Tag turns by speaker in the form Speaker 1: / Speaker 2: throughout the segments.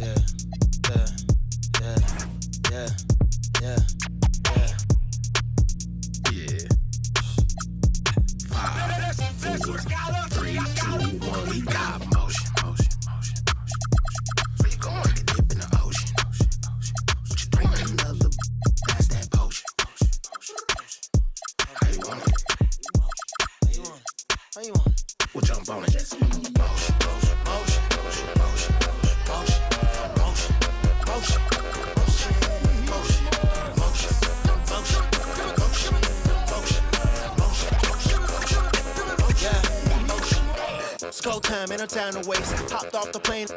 Speaker 1: yeah, yeah, yeah, yeah, yeah, yeah.
Speaker 2: Yeah. 5, 4, 3, 2, 1. We got motion, motion, motion, motion, motion. Where you going? Get dip in the ocean. What you drinking? Another. That's that potion. How you want it?
Speaker 1: How you want it?
Speaker 2: We'll jump on it. Motion, motion, motion, motion, motion, motion, motion, motion, motion,
Speaker 1: It's go time, ain't no time to waste. Hopped off the plane,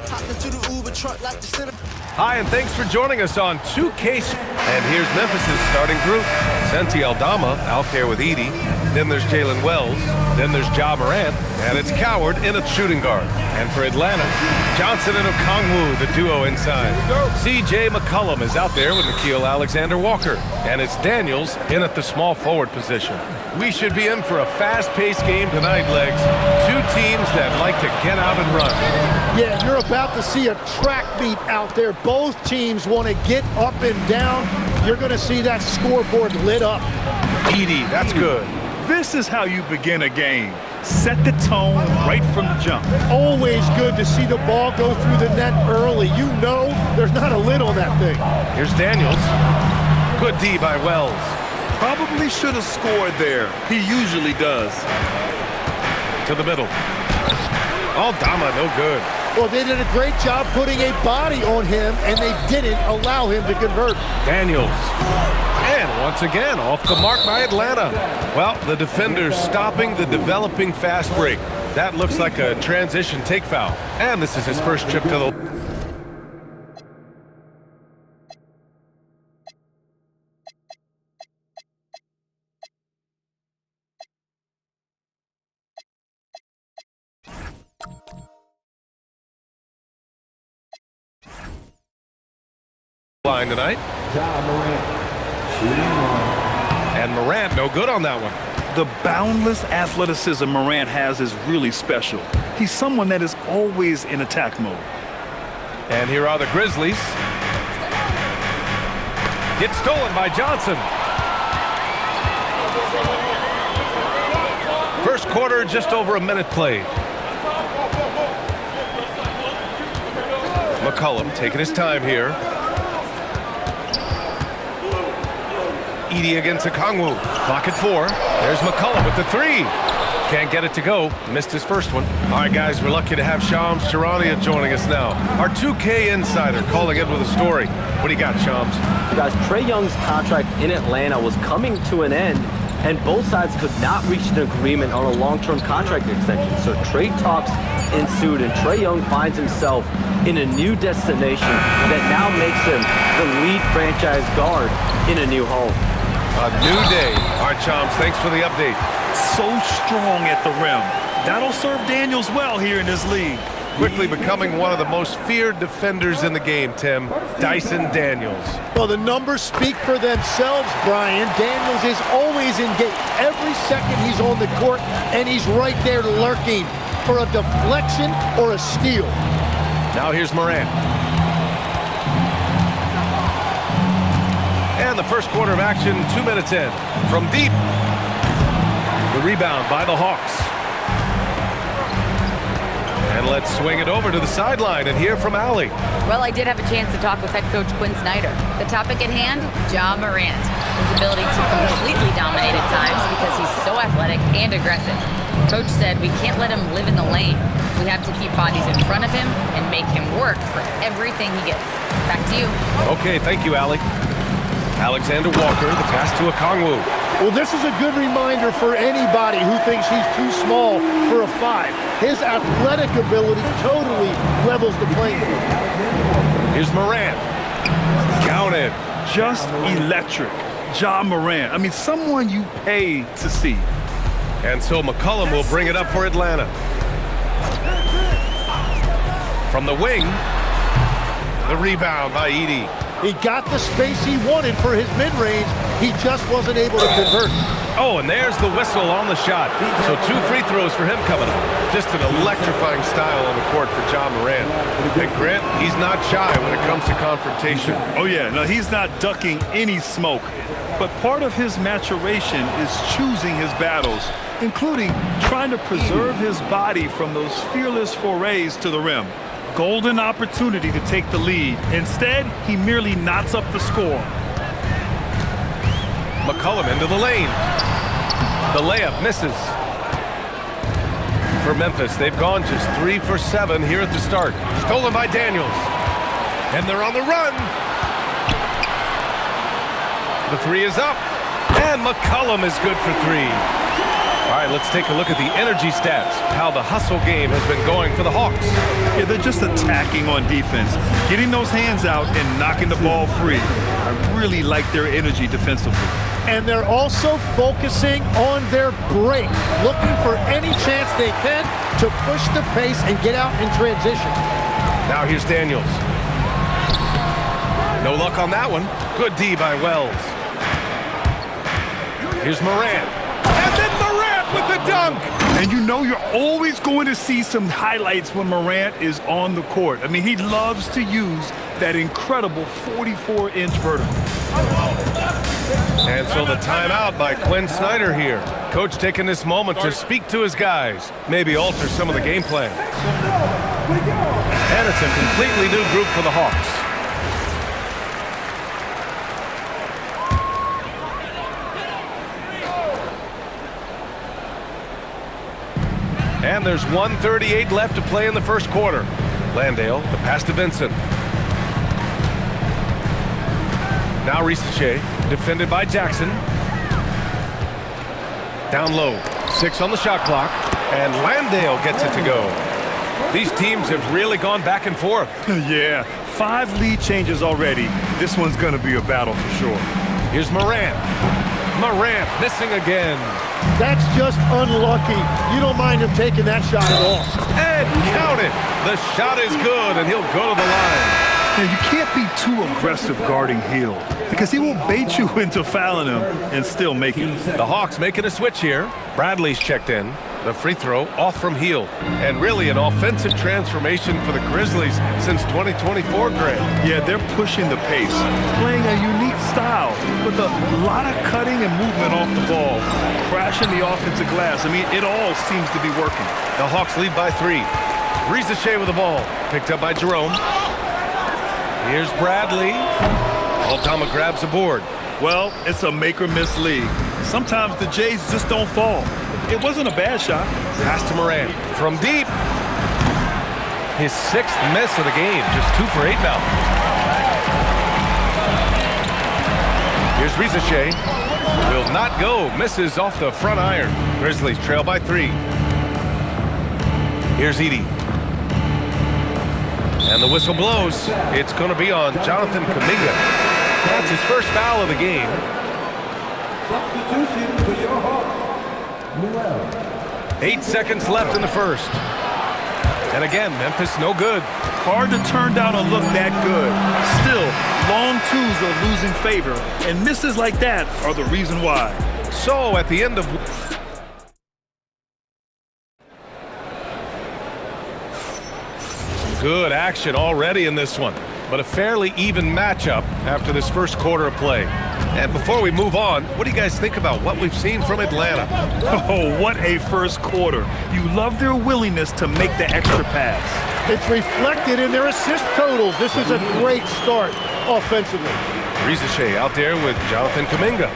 Speaker 1: hopped into the Uber truck like the center.
Speaker 3: Hi, and thanks for joining us on 2K. And here's Memphis' starting group. Santi Aldama out there with Edie. Then there's Jalen Wells. Then there's Ja Morant. And it's Coward in a shooting guard. And for Atlanta, Johnson and Okongwu, the duo inside. C.J. McCollum is out there with Nickeil Alexander-Walker. And it's Daniels in at the small forward position. We should be in for a fast-paced game tonight, Legs. Two teams that like to get out and run.
Speaker 4: Yeah, you're about to see a track meet out there. Both teams want to get up and down. You're going to see that scoreboard lit up.
Speaker 3: Edie, that's good.
Speaker 5: This is how you begin a game. Set the tone right from the jump.
Speaker 4: Always good to see the ball go through the net early. You know there's not a lid on that thing.
Speaker 3: Here's Daniels. Good D by Wells.
Speaker 5: Probably should have scored there. He usually does.
Speaker 3: To the middle. Aldama, no good.
Speaker 4: Well, they did a great job putting a body on him, and they didn't allow him to convert.
Speaker 3: Daniels. And once again, off the mark by Atlanta. Well, the defender's stopping the developing fast break. That looks like a transition take foul. And this is his first trip to the... line tonight. And Morant, no good on that one.
Speaker 5: The boundless athleticism Morant has is really special. He's someone that is always in attack mode.
Speaker 3: And here are the Grizzlies. Gets stolen by Johnson. First quarter, just over a minute played. McCollum taking his time here. Edie against Okongwu. Clock at 4. There's McCollum with the 3. Can't get it to go. Missed his first one. All right, guys, we're lucky to have Shams Charania joining us now. Our 2K insider calling in with a story. What do you got, Shams?
Speaker 6: Guys, Trae Young's contract in Atlanta was coming to an end, and both sides could not reach an agreement on a long-term contract extension. So trade talks ensued, and Trae Young finds himself in a new destination that now makes him the lead franchise guard in a new home.
Speaker 3: A new day. All right, Shams, thanks for the update.
Speaker 5: So strong at the rim. That'll serve Daniels well here in this league.
Speaker 3: Quickly becoming one of the most feared defenders in the game, Tim. Dyson Daniels.
Speaker 4: Well, the numbers speak for themselves, Brian. Daniels is always engaged. Every second he's on the court, and he's right there lurking for a deflection or a steal.
Speaker 3: Now here's Morant. And the first quarter of action, 2 minutes in. From deep. The rebound by the Hawks. And let's swing it over to the sideline and hear from Allie.
Speaker 7: Well, I did have a chance to talk with head coach Quinn Snyder. The topic at hand, Ja Morant. His ability to completely dominate at times because he's so athletic and aggressive. Coach said we can't let him live in the lane. We have to keep bodies in front of him and make him work for everything he gets. Back to you.
Speaker 3: Okay, thank you, Allie. Alexander Walker, the pass to Okongwu.
Speaker 4: Well, this is a good reminder for anybody who thinks he's too small for a 5. His athletic ability totally levels the playing field.
Speaker 3: Here's Morant. Counted.
Speaker 5: Just electric. Ja Morant. I mean, someone you pay to see.
Speaker 3: And so McCollum will bring it up for Atlanta. From the wing, the rebound by Edie.
Speaker 4: He got the space he wanted for his mid-range. He just wasn't able to convert.
Speaker 3: Oh, and there's the whistle on the shot. So 2 free throws for him coming up. Just an electrifying style on the court for Ja Morant. And Grant, he's not shy when it comes to confrontation.
Speaker 5: Oh, yeah. No, he's not ducking any smoke. But part of his maturation is choosing his battles, including trying to preserve his body from those fearless forays to the rim. Golden opportunity to take the lead. Instead, he merely knots up the score.
Speaker 3: McCollum into the lane. The layup misses. For Memphis, they've gone just 3 for 7 here at the start. Stolen by Daniels. And they're on the run. The 3 is up. And McCollum is good for 3. All right, let's take a look at the energy stats, how the hustle game has been going for the Hawks.
Speaker 5: Yeah, they're just attacking on defense, getting those hands out and knocking the ball free. I really like their energy defensively.
Speaker 4: And they're also focusing on their break, looking for any chance they can to push the pace and get out in transition.
Speaker 3: Now here's Daniels. No luck on that one. Good D by Wells. Here's Morant. And then Morant with the dunk.
Speaker 5: And you know you're always going to see some highlights when Morant is on the court. I mean, he loves to use that incredible 44-inch vertical.
Speaker 3: And so the timeout by Quinn Snyder here. Coach taking this moment to speak to his guys, maybe alter some of the game plan. And it's a completely new group for the Hawks. And there's 1:38 left to play in the first quarter. Landale, the pass to Vincent. Now Risache, defended by Jackson. Down low, 6 on the shot clock, and Landale gets it to go. These teams have really gone back and forth.
Speaker 5: Yeah, 5 lead changes already. This one's going to be a battle for sure.
Speaker 3: Here's Morant. Morant missing again.
Speaker 4: That's just unlucky. You don't mind him taking that shot at all.
Speaker 3: And count it. The shot is good, and he'll go to the line.
Speaker 5: Now, you can't be too aggressive guarding Hill because he will bait you into fouling him and still make it.
Speaker 3: The Hawks making a switch here. Bradley's checked in. The free throw off from Hill. And really an offensive transformation for the Grizzlies since 2024, Grant.
Speaker 5: Yeah, they're pushing the pace, playing a unique style with a lot of cutting and movement off the ball, crashing the offensive glass. I mean, it all seems to be working.
Speaker 3: The Hawks lead by 3. Risache with the ball. Picked up by Jerome. Here's Bradley. Aldama grabs the board.
Speaker 5: Well, it's a make-or-miss league. Sometimes the Jays just don't fall. It wasn't a bad shot.
Speaker 3: Pass to Morant from deep. His 6th miss of the game. Just 2 for 8 now. Here's Risache. Will not go. Misses off the front iron. Grizzlies trail by 3. Here's Edey. And the whistle blows. It's going to be on Jonathan Kuminga. That's his first foul of the game.
Speaker 8: Substitution for your Hawks.
Speaker 3: 8 seconds left in the first. And again, Memphis no good.
Speaker 5: Hard to turn down a look that good. Still, long twos are losing favor, and misses like that are the reason why.
Speaker 3: So at the end of... Good action already in this one, but a fairly even matchup after this first quarter of play. And before we move on, what do you guys think about what we've seen from Atlanta?
Speaker 5: Oh, what a first quarter. You love their willingness to make the extra pass.
Speaker 4: It's reflected in their assist totals. This is a great start offensively.
Speaker 3: Risache out there with Jonathan Kuminga.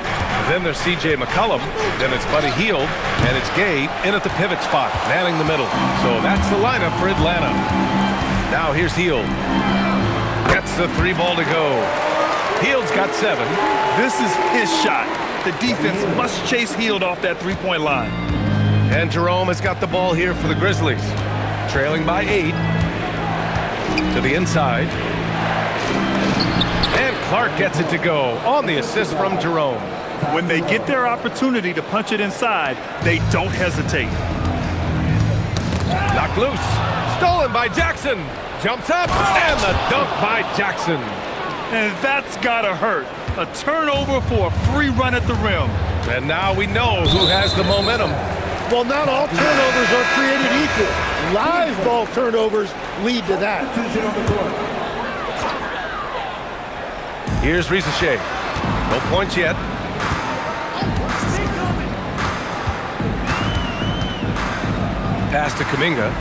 Speaker 3: Then there's C.J. McCollum. Then it's Buddy Hield. And it's Gay in at the pivot spot, manning the middle. So that's the lineup for Atlanta. Now here's Hield. Gets the 3 ball to go. Hield's got 7.
Speaker 5: This is his shot. The defense must chase Hield off that 3-point line.
Speaker 3: And Jerome has got the ball here for the Grizzlies. Trailing by 8. To the inside. And Clark gets it to go on the assist from Jerome.
Speaker 5: When they get their opportunity to punch it inside, they don't hesitate.
Speaker 3: Knocked loose. Stolen by Jackson. Jumps up. And the dunk by Jackson.
Speaker 5: And that's gotta hurt. A turnover for a free run at the rim.
Speaker 3: And now we know who has the momentum.
Speaker 4: Well, not all turnovers are created equal. Live ball turnovers lead to that.
Speaker 3: Here's Risache. No points yet. Pass to Kuminga.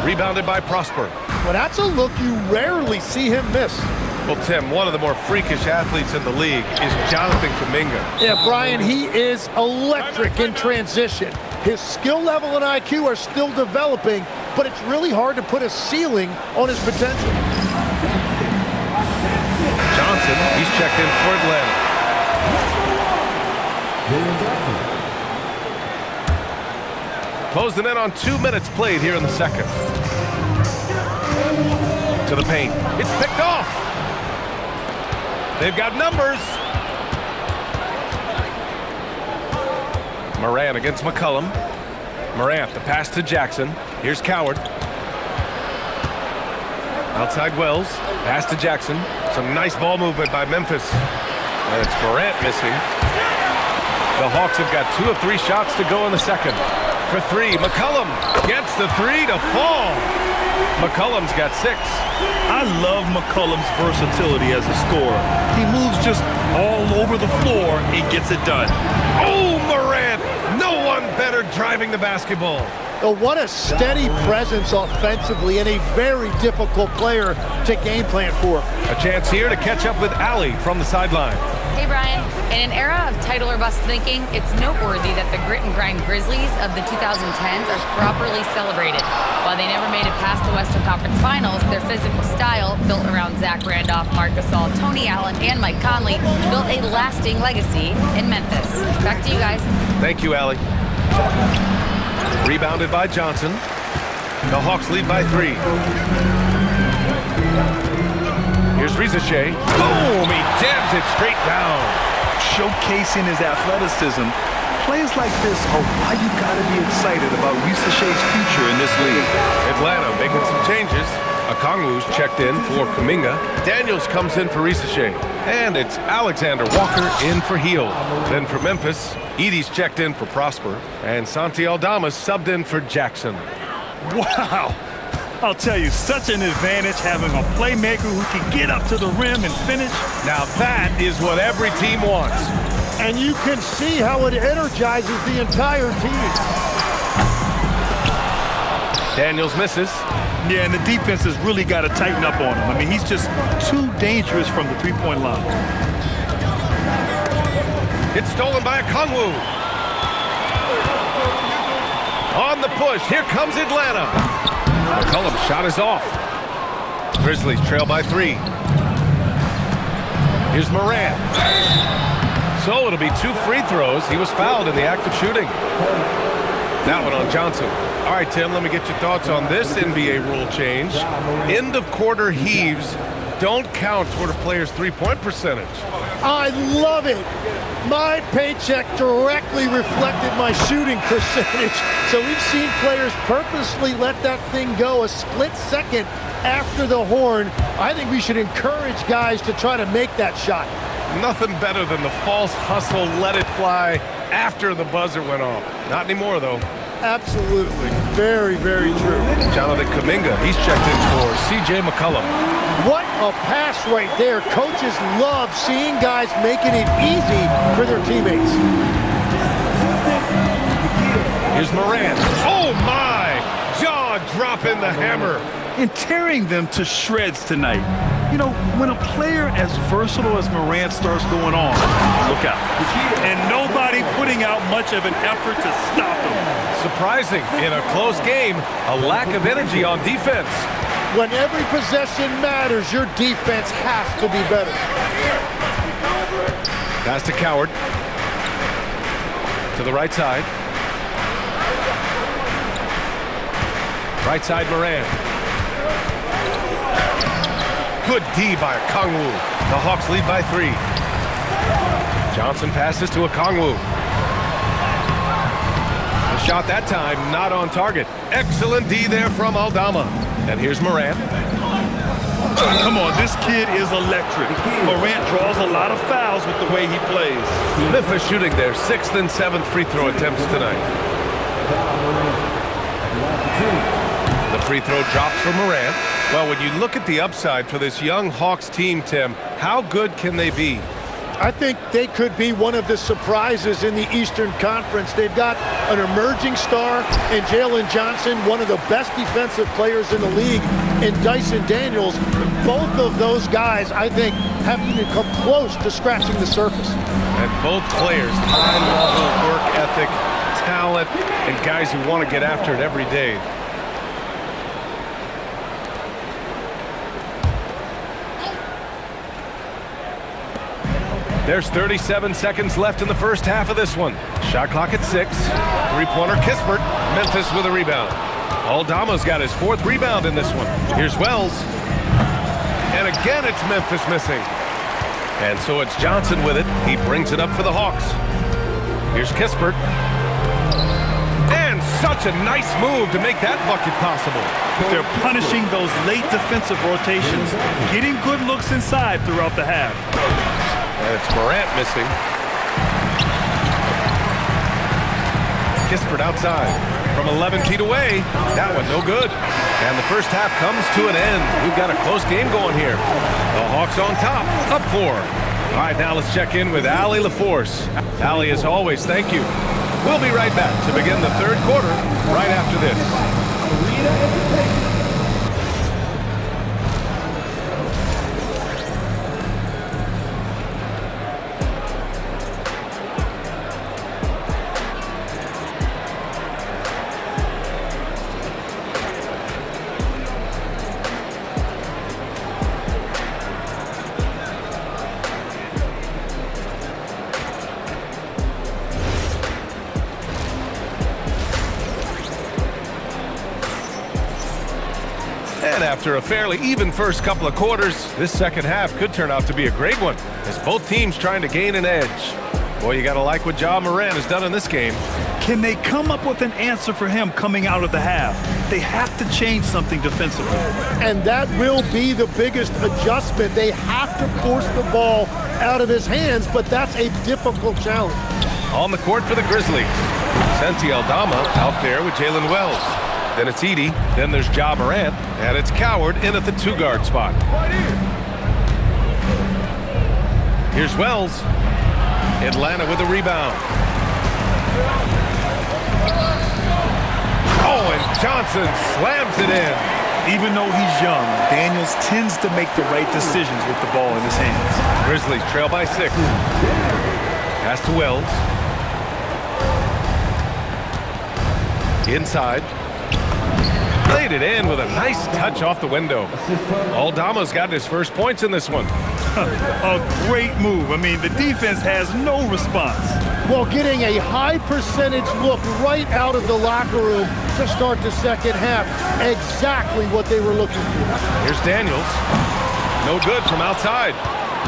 Speaker 3: Rebounded by Prosper.
Speaker 4: Well, that's a look you rarely see him miss.
Speaker 3: Well, Tim, one of the more freakish athletes in the league is Jonathan Kuminga.
Speaker 4: Yeah, Brian, he is electric in transition. His skill level and IQ are still developing, but it's really hard to put a ceiling on his potential.
Speaker 3: Johnson, he's checked in for Atlanta. Closing in on 2 minutes played here in the second. To the paint. It's picked off. They've got numbers. Morant against McCollum. Morant, the pass to Jackson. Here's Coward. Outside Wells. Pass to Jackson. Some nice ball movement by Memphis. And it's Morant missing. The Hawks have got 2 of 3 shots to go in the second. For 3, McCollum gets the 3 to fall. McCollum's got 6.
Speaker 5: I love McCollum's versatility as a scorer. He moves just all over the floor and gets it done.
Speaker 3: Oh, Morant! No one better driving the basketball.
Speaker 4: Oh, what a steady presence offensively and a very difficult player to game plan for.
Speaker 3: A chance here to catch up with Allie from the sideline.
Speaker 7: Hey, Brian. In an era of title or bust thinking, it's noteworthy that the grit and grind Grizzlies of the 2010s are properly celebrated. While they never made it past the Western Conference Finals, their physical style, built around Zach Randolph, Marc Gasol, Tony Allen, and Mike Conley, built a lasting legacy in Memphis. Back to you guys.
Speaker 3: Thank you, Allie. Rebounded by Johnson. The Hawks lead by 3. Here's Risache. Boom! He jams it straight down.
Speaker 5: Showcasing his athleticism, plays like this are why you gotta be excited about Risache's future in this league.
Speaker 3: Atlanta making some changes. Okongwu's checked in for Kuminga. Daniels comes in for Risache. And it's Alexander Walker in for Hield. Then for Memphis, Edey's checked in for Prosper. And Santi Aldama's subbed in for Jackson.
Speaker 5: Wow! I'll tell you, such an advantage having a playmaker who can get up to the rim and finish.
Speaker 3: Now that is what every team wants.
Speaker 4: And you can see how it energizes the entire team.
Speaker 3: Daniels misses.
Speaker 5: Yeah, and the defense has really got to tighten up on him. I mean, he's just too dangerous from the three-point line.
Speaker 3: It's stolen by Okongwu. On the push, here comes Atlanta. McCollum's shot is off. Grizzlies trail by 3. Here's Morant. So it'll be 2 free throws. He was fouled in the act of shooting. That one on Johnson. All right, Tim, let me get your thoughts on this NBA rule change. End of quarter heaves don't count toward a player's three-point percentage.
Speaker 4: I love it. My paycheck directly reflected my shooting percentage. So we've seen players purposely let that thing go a split second after the horn. I think we should encourage guys to try to make that shot.
Speaker 3: Nothing better than the false hustle, let it fly after the buzzer went off. Not anymore, though.
Speaker 4: Absolutely. Very, very true.
Speaker 3: Jonathan Kuminga, he's checked in for C.J. McCollum.
Speaker 4: What a pass right there. Coaches love seeing guys making it easy for their teammates.
Speaker 3: Here's Morant. Oh, my! Jaw dropping the hammer.
Speaker 5: And tearing them to shreds tonight. You know, when a player as versatile as Morant starts going on, look out. And nobody putting out much of an effort to stop him.
Speaker 3: Surprising, in a close game, a lack of energy on defense.
Speaker 4: When every possession matters, your defense has to be better.
Speaker 3: Pass to Coward. To the right side. Right side, Morant. Good D by Okongwu. The Hawks lead by 3. Johnson passes to Okongwu. The shot that time not on target. Excellent D there from Aldama. And here's Morant.
Speaker 5: Come on, this kid is electric. Morant draws a lot of fouls with the way he plays.
Speaker 3: Memphis shooting their 6th and 7th free throw attempts tonight. The free throw drops for Morant. Well, when you look at the upside for this young Hawks team, Tim, how good can they be?
Speaker 4: I think they could be one of the surprises in the Eastern Conference. They've got an emerging star in Jalen Johnson, one of the best defensive players in the league, and Dyson Daniels. Both of those guys, I think, haven't even come close to scratching the surface.
Speaker 3: And both players, high-level work ethic, talent, and guys who want to get after it every day. There's 37 seconds left in the first half of this one. Shot clock at 6. Three-pointer Kispert. Memphis with a rebound. Aldama's got his 4th rebound in this one. Here's Wells. And again, it's Memphis missing. And so it's Johnson with it. He brings it up for the Hawks. Here's Kispert. And such a nice move to make that bucket possible.
Speaker 5: They're punishing those late defensive rotations, getting good looks inside throughout the half.
Speaker 3: And it's Morant missing. Kispert outside from 11 feet away. That one no good. And the first half comes to an end. We've got a close game going here. The Hawks on top, up 4. All right, now let's check in with Allie LaForce. Allie, as always, thank you. We'll be right back to begin the third quarter right after this. And after a fairly even first couple of quarters, this second half could turn out to be a great one, as both teams trying to gain an edge. Boy, you got to like what Ja Morant has done in this game.
Speaker 5: Can they come up with an answer for him coming out of the half? They have to change something defensively.
Speaker 4: And that will be the biggest adjustment. They have to force the ball out of his hands, but that's a difficult challenge.
Speaker 3: On the court for the Grizzlies, Santi Aldama out there with Jalen Wells. Then it's Edey, then there's Ja Morant, and it's Coward in at the 2-guard spot. Here's Wells. Atlanta with a rebound. Oh, and Johnson slams it in.
Speaker 5: Even though he's young, Daniels tends to make the right decisions with the ball in his hands.
Speaker 3: Grizzlies trail by 6. Pass to Wells. Inside. Laid it in with a nice touch off the window. Aldama's got his first points in this one.
Speaker 5: A great move. I mean, the defense has no response.
Speaker 4: Well, getting a high percentage look right out of the locker room to start the second half. Exactly what they were looking for.
Speaker 3: Here's Daniels. No good from outside.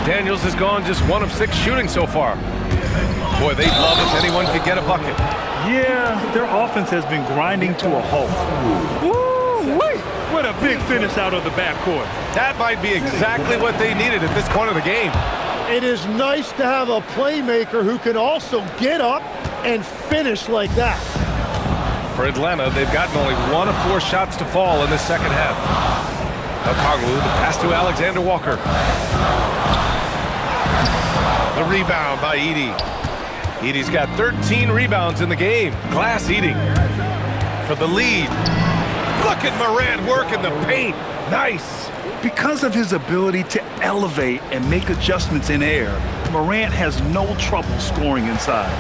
Speaker 3: Daniels has gone just 1 of 6 shooting so far. Boy, they'd love if anyone could get a bucket.
Speaker 5: Yeah, their offense has been grinding to a halt. Woo-wee! What a big finish out of the backcourt.
Speaker 3: That might be exactly what they needed at this point of the game.
Speaker 4: It is nice to have a playmaker who can also get up and finish like that.
Speaker 3: For Atlanta, they've gotten only 1 of 4 shots to fall in the second half. Okongwu, the pass to Alexander Walker. The rebound by Edey. Edey's got 13 rebounds in the game. Glass eating for the lead. Look at Morant work in the paint. Nice.
Speaker 5: Because of his ability to elevate and make adjustments in air, Morant has no trouble scoring inside.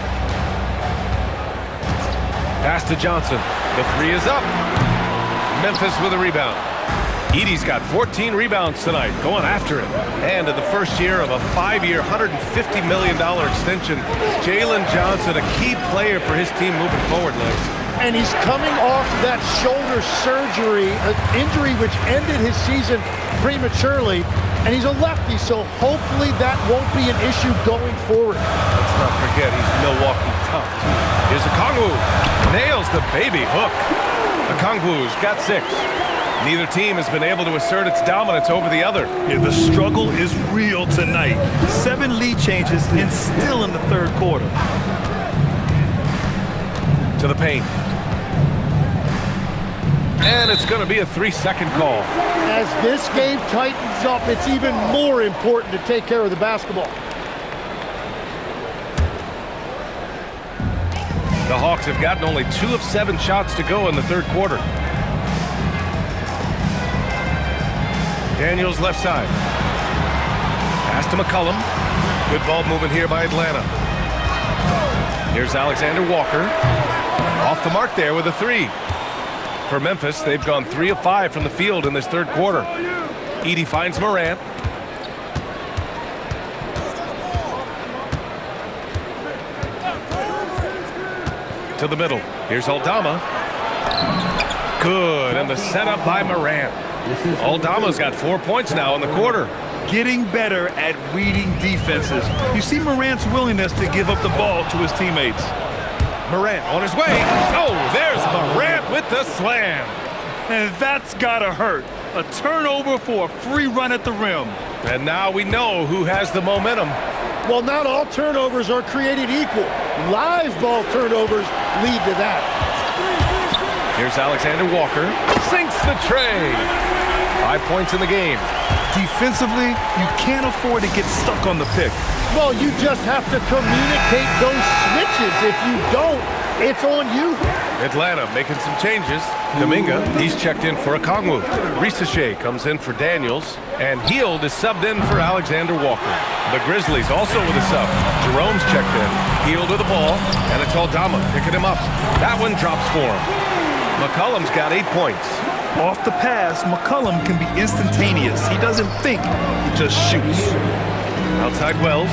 Speaker 3: Pass to Johnson. The 3 is up. Memphis with a rebound. Edey's got 14 rebounds tonight, going after it. And in the first year of a 5-year, $150 million extension, Jalen Johnson, a key player for his team moving forward, Legs.
Speaker 4: And he's coming off that shoulder surgery, an injury which ended his season prematurely. And he's a lefty, so hopefully that won't be an issue going forward.
Speaker 3: Let's not forget he's Milwaukee tough, too. Here's Okongwu. Nails the baby hook. Okongwu's got 6. Neither team has been able to assert its dominance over the other.
Speaker 5: Yeah, the struggle is real tonight. 7 lead changes and still in the third quarter.
Speaker 3: To the paint. And it's going to be a 3-second call.
Speaker 4: As this game tightens up, it's even more important to take care of the basketball.
Speaker 3: The Hawks have gotten only 2 of 7 shots to go in the third quarter. Daniels left side. Pass to McCollum. Good ball movement here by Atlanta. Here's Alexander Walker. Off the mark there with a 3. For Memphis, they've gone 3 of 5 from the field in this third quarter. Edey finds Morant. To the middle. Here's Aldama. Good, and the setup by Morant. Aldama's got 4 points now in the quarter.
Speaker 5: Getting better at reading defenses. You see Morant's willingness to give up the ball to his teammates.
Speaker 3: Morant on his way. Oh, there's Morant with the slam.
Speaker 5: And that's gotta hurt. A turnover for a free run at the rim.
Speaker 3: And now we know who has the momentum.
Speaker 4: Well, not all turnovers are created equal. Live ball turnovers lead to that.
Speaker 3: Here's Alexander Walker. Sinks the tray. 5 points in the game.
Speaker 5: Defensively, you can't afford to get stuck on the pick.
Speaker 4: Well, you just have to communicate those switches. If you don't, it's on you.
Speaker 3: Atlanta making some changes. Kuminga, he's checked in for Okongwu. Risachet comes in for Daniels. And Hield is subbed in for Alexander Walker. The Grizzlies also with a sub. Jerome's checked in. Hield with the ball. And it's Aldama picking him up. That one drops for him. McCollum's got 8 points.
Speaker 5: Off the pass, McCollum can be instantaneous. He doesn't think, he just shoots.
Speaker 3: Outside Wells.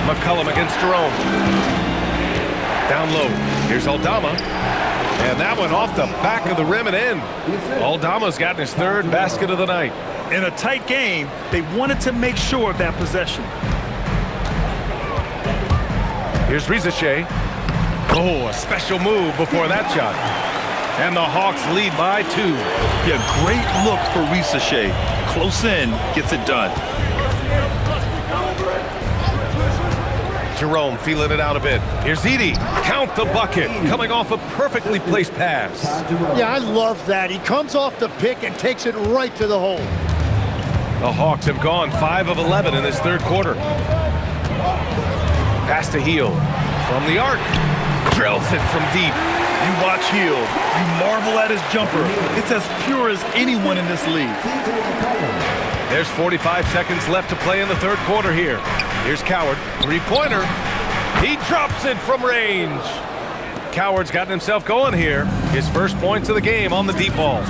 Speaker 3: McCollum against Jerome. Down low. Here's Aldama. And that one off the back of the rim and in. Aldama's gotten his 3rd basket of the night.
Speaker 5: In a tight game, they wanted to make sure of that possession.
Speaker 3: Here's Risachet. Oh, a special move before that shot. And the Hawks lead by 2.
Speaker 5: Yeah, great look for Risachet. Close in, gets it done.
Speaker 3: Jerome feeling it out a bit. Here's Edey. Count the bucket. Coming off a perfectly placed pass.
Speaker 4: Yeah, I love that. He comes off the pick and takes it right to the hole.
Speaker 3: The Hawks have gone 5 of 11 in this third quarter. Pass to Hield. From the arc. Drills it from deep.
Speaker 5: You watch Hield. You marvel at his jumper. It's as pure as anyone in this league.
Speaker 3: There's 45 seconds left to play in the third quarter here. Here's Coward. 3-pointer. He drops it from range. Coward's gotten himself going here. His first points of the game on the deep ball.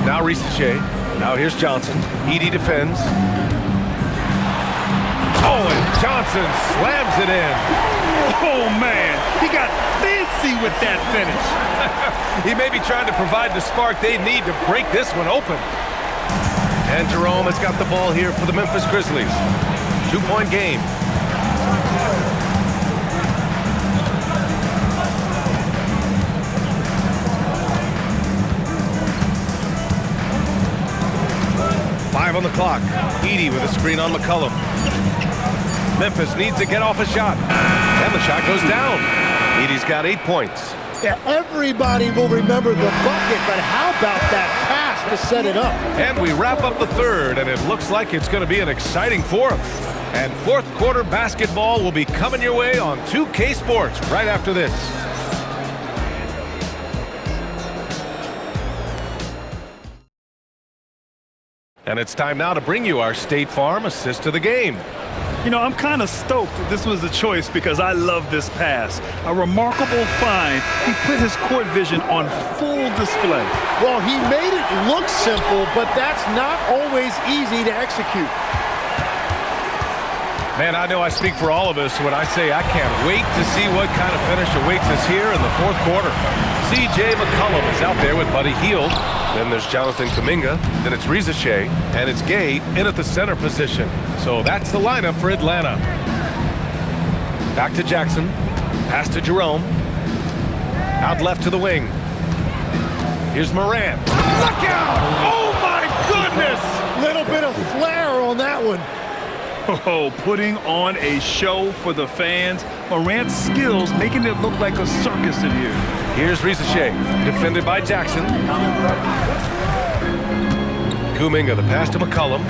Speaker 3: Now Risachet. Now here's Johnson. Edey defends. Oh, and Johnson slams it in.
Speaker 5: Oh, man. He got fancy with that finish.
Speaker 3: He may be trying to provide the spark they need to break this one open. And Jerome has got the ball here for the Memphis Grizzlies. 2-point game. Five on the clock. Edey with a screen on McCollum. Memphis needs to get off a shot. And the shot goes down. Edey's got 8 points.
Speaker 4: Yeah, everybody will remember the bucket, but how about that pass to set it up?
Speaker 3: And we wrap up the third, and it looks like it's going to be an exciting fourth. And fourth quarter basketball will be coming your way on 2K Sports right after this. And it's time now to bring you our State Farm assist of the game.
Speaker 5: You know, I'm kind of stoked that this was a choice because I love this pass. A remarkable find. He put his court vision on full display.
Speaker 4: Well, he made it look simple, but that's not always easy to execute.
Speaker 3: Man, I know I speak for all of us when I say I can't wait to see what kind of finish awaits us here in the fourth quarter. C.J. McCollum is out there with Buddy Hield. Then there's Jonathan Kuminga. Then it's Risachet. And it's Gay in at the center position. So that's the lineup for Atlanta. Back to Jackson. Pass to Jerome. Out left to the wing. Here's Morant. Look out! Oh, my goodness!
Speaker 4: Little bit of flair on that one.
Speaker 5: Oh, putting on a show for the fans. Morant's skills making it look like a circus in here.
Speaker 3: Here's Rizachet, defended by Jackson. Kuminga, the pass to McCollum.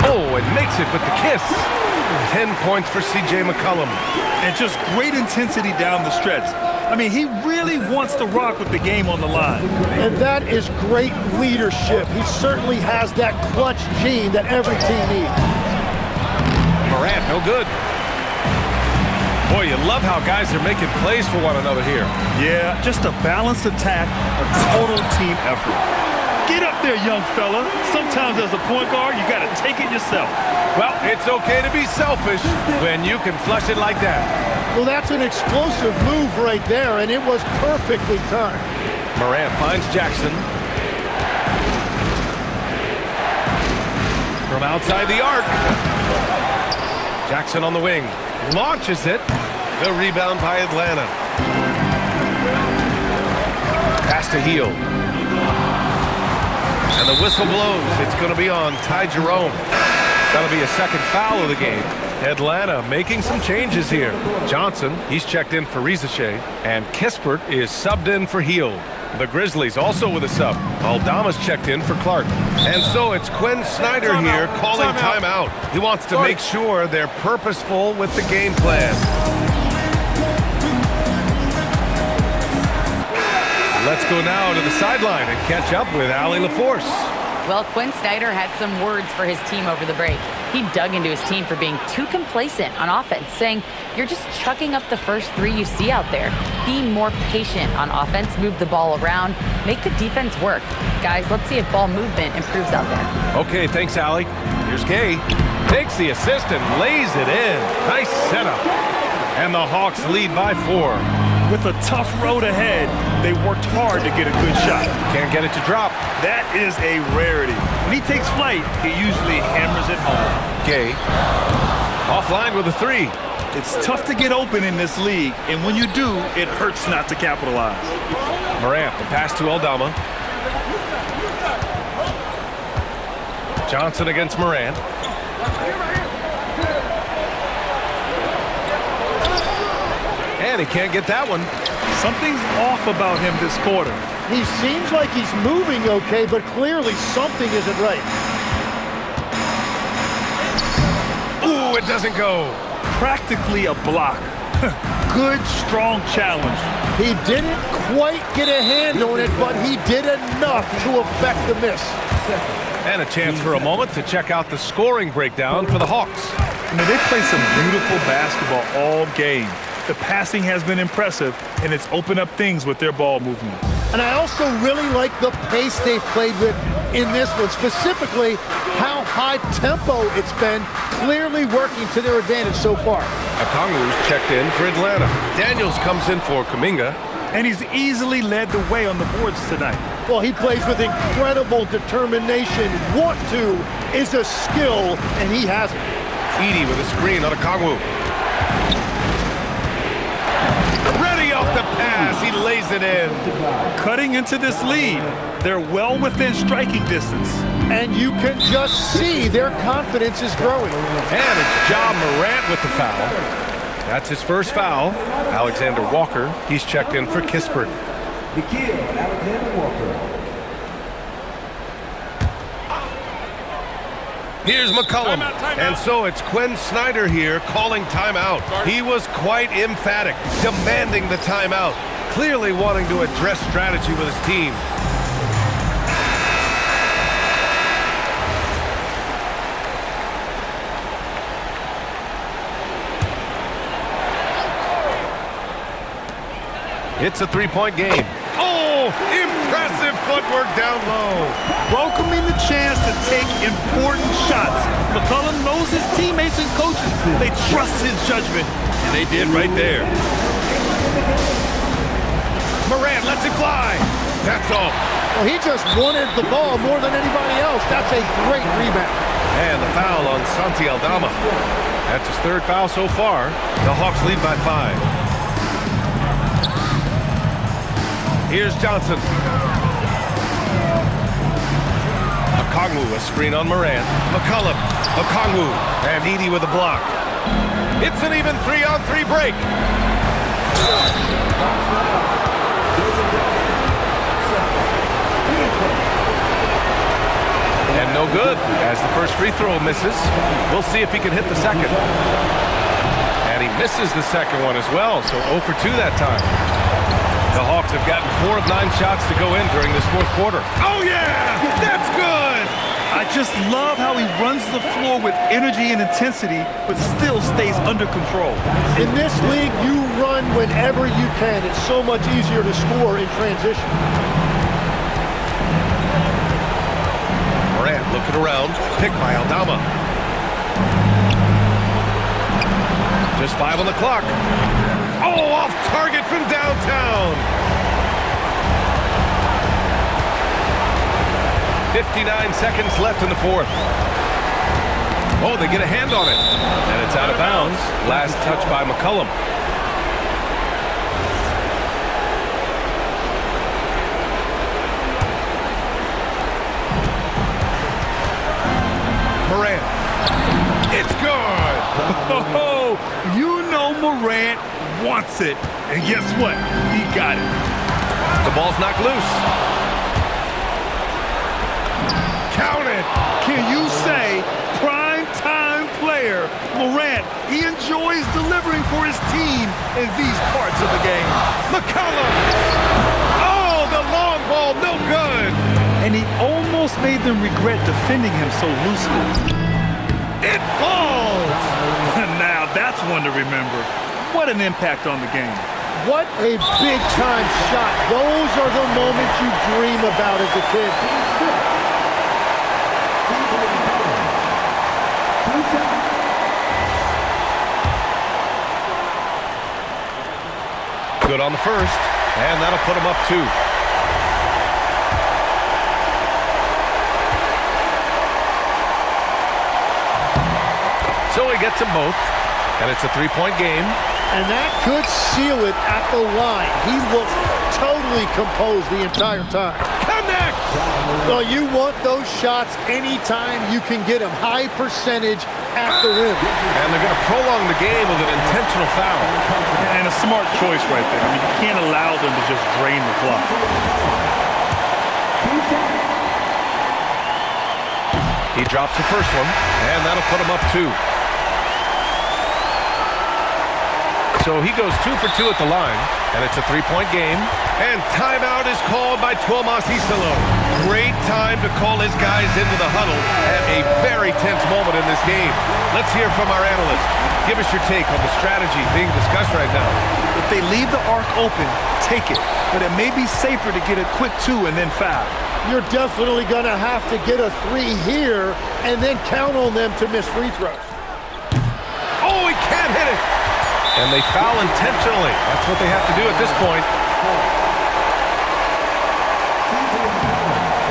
Speaker 3: Oh, and makes it with the kiss. 10 points for C.J. McCollum.
Speaker 5: And just great intensity down the stretch. I mean, he really wants to rock with the game on the line.
Speaker 4: And that is great leadership. He certainly has that clutch gene that every team needs.
Speaker 3: Morant, no good. Boy, you love how guys are making plays for one another here.
Speaker 5: Yeah, just a balanced attack, a total team effort. Get up there, young fella. Sometimes as a point guard, you got to take it yourself.
Speaker 3: Well, it's okay to be selfish when you can flush it like that.
Speaker 4: Well, that's an explosive move right there, and it was perfectly timed.
Speaker 3: Morant finds Jackson. From outside the arc. Jackson on the wing. Launches it. The rebound by Atlanta. Pass to Hield. And the whistle blows. It's going to be on Ty Jerome. That'll be a second foul of the game. Atlanta making some changes here. Johnson, he's checked in for Rizachet. And Kispert is subbed in for Hield. The Grizzlies also with a sub. Aldama's checked in for Clark. And so it's Quinn Snyder here calling timeout. He wants to make sure they're purposeful with the game plan. Let's go now to the sideline and catch up with Allie LaForce.
Speaker 7: Well, Quinn Snyder had some words for his team over the break. He dug into his team for being too complacent on offense, saying, "You're just chucking up the first three you see out there. Be more patient on offense, move the ball around, make the defense work. Guys, let's see if ball movement improves out there."
Speaker 3: Okay, thanks, Allie. Here's Gay. Takes the assist and lays it in. Nice setup. And the Hawks lead by 4.
Speaker 5: With a tough road ahead, they worked hard to get a good shot.
Speaker 3: Can't get it to drop.
Speaker 5: That is a rarity. When he takes flight, he usually hammers it home.
Speaker 3: Gay. Offline with a 3.
Speaker 5: It's tough to get open in this league, and when you do, it hurts not to capitalize.
Speaker 3: Morant, the pass to Aldama. Johnson against Morant. And he can't get that one.
Speaker 5: Something's off about him this quarter.
Speaker 4: He seems like he's moving okay, but clearly something isn't right.
Speaker 3: Ooh, it doesn't go.
Speaker 5: Practically a block. Good, strong challenge.
Speaker 4: He didn't quite get a hand on it, but he did enough to affect the miss.
Speaker 3: And a chance for a moment to check out the scoring breakdown for the Hawks.
Speaker 5: I mean, they play some beautiful basketball all game. The passing has been impressive, and it's opened up things with their ball movement.
Speaker 4: And I also really like the pace they've played with in this one, specifically how high tempo it's been, clearly working to their advantage so far.
Speaker 3: Okongwu's checked in for Atlanta. Daniels comes in for Kuminga.
Speaker 5: And he's easily led the way on the boards tonight.
Speaker 4: Well, he plays with incredible determination. Want to is a skill, and he has it.
Speaker 3: Edey with a screen on Okongwu. Ready off the pass, he lays it in.
Speaker 5: Cutting into this lead, they're well within striking distance.
Speaker 4: And you can just see their confidence is growing.
Speaker 3: And it's Ja Morant with the foul. That's his first foul. Alexander Walker, he's checked in for Kispert.
Speaker 8: The kid, Alexander Walker.
Speaker 3: Here's McCollum.
Speaker 5: Timeout.
Speaker 3: And so it's Quinn Snyder here calling timeout. He was quite emphatic, demanding the timeout, clearly wanting to address strategy with his team. It's a three-point game. Oh, impressive footwork down low.
Speaker 5: Welcoming the chance to take important shots. McCollum knows his teammates and coaches. They trust his judgment, and they did right there.
Speaker 3: Morant lets it fly. That's all.
Speaker 4: Well, he just wanted the ball more than anybody else. That's a great rebound.
Speaker 3: And the foul on Santi Aldama. That's his third foul so far. The Hawks lead by 5. Here's Johnson. Okongwu, a screen on Morant. McCollum, Okongwu, and Edey with a block. It's an even 3-on-3 break. And no good, as the first free throw misses. We'll see if he can hit the second. And he misses the second one as well, so 0 for 2 that time. The Hawks have gotten 4 of 9 shots to go in during this fourth quarter. Oh, yeah! That's good!
Speaker 5: I just love how he runs the floor with energy and intensity, but still stays under control.
Speaker 4: In this league, you run whenever you can. It's so much easier to score in transition.
Speaker 3: Morant looking around, picked by Aldama. Just 5 on the clock. Oh, off target from downtown. 59 seconds left in the fourth. Oh, they get a hand on it. And it's out of bounds. Last touch by McCollum. Morant. It's good.
Speaker 5: Oh, you know Morant wants it. And guess what? He got it.
Speaker 3: The ball's knocked loose. Count it.
Speaker 5: Can you say prime time player Morant? He enjoys delivering for his team in these parts of the game.
Speaker 3: McCollum. Oh, the long ball, no good.
Speaker 5: And he almost made them regret defending him so loosely.
Speaker 3: It falls.
Speaker 5: Now that's one to remember. What an impact on the game.
Speaker 4: What a big-time shot. Those are the moments you dream about as a kid.
Speaker 3: Good on the first, and that'll put him up 2. So he gets them both, and it's a 3-point game.
Speaker 4: And that could seal it at the line. He looked totally composed the entire time.
Speaker 3: Connect!
Speaker 4: Well, you want those shots anytime you can get them. High percentage at the rim.
Speaker 3: And they're going to prolong the game with an intentional foul.
Speaker 5: And a smart choice right there. I mean, you can't allow them to just drain the clock.
Speaker 3: He drops the first one, and that'll put him up 2. So he goes 2 for 2 at the line, and it's a 3-point game. And timeout is called by Tuomas Isalo. Great time to call his guys into the huddle at a very tense moment in this game. Let's hear from our analyst. Give us your take on the strategy being discussed right now.
Speaker 5: If they leave the arc open, take it. But it may be safer to get a quick 2 and then foul.
Speaker 4: You're definitely going to have to get a 3 here and then count on them to miss free throws.
Speaker 3: Oh, he can't hit it. And they foul intentionally. That's what they have to do at this point.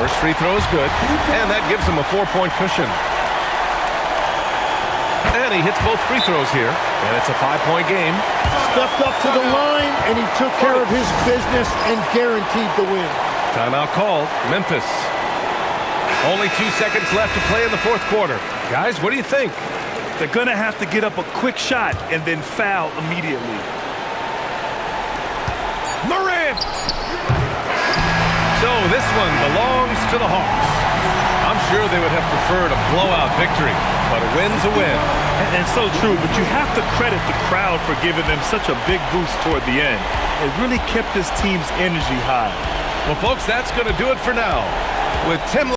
Speaker 3: First free throw is good, and that gives him a 4-point cushion. And he hits both free throws here, and it's a 5-point game.
Speaker 4: Stepped up to the line, and he took care of his business and guaranteed the win.
Speaker 3: Timeout called, Memphis. Only 2 seconds left to play in the fourth quarter. Guys, what do you think?
Speaker 5: They're going to have to get up a quick shot and then foul immediately.
Speaker 3: Morant! So this one belongs to the Hawks. I'm sure they would have preferred a blowout victory, but a win's a win.
Speaker 5: And so true, but you have to credit the crowd for giving them such a big boost toward the end. It really kept this team's energy high.
Speaker 3: Well, folks, that's going to do it for now. With Tim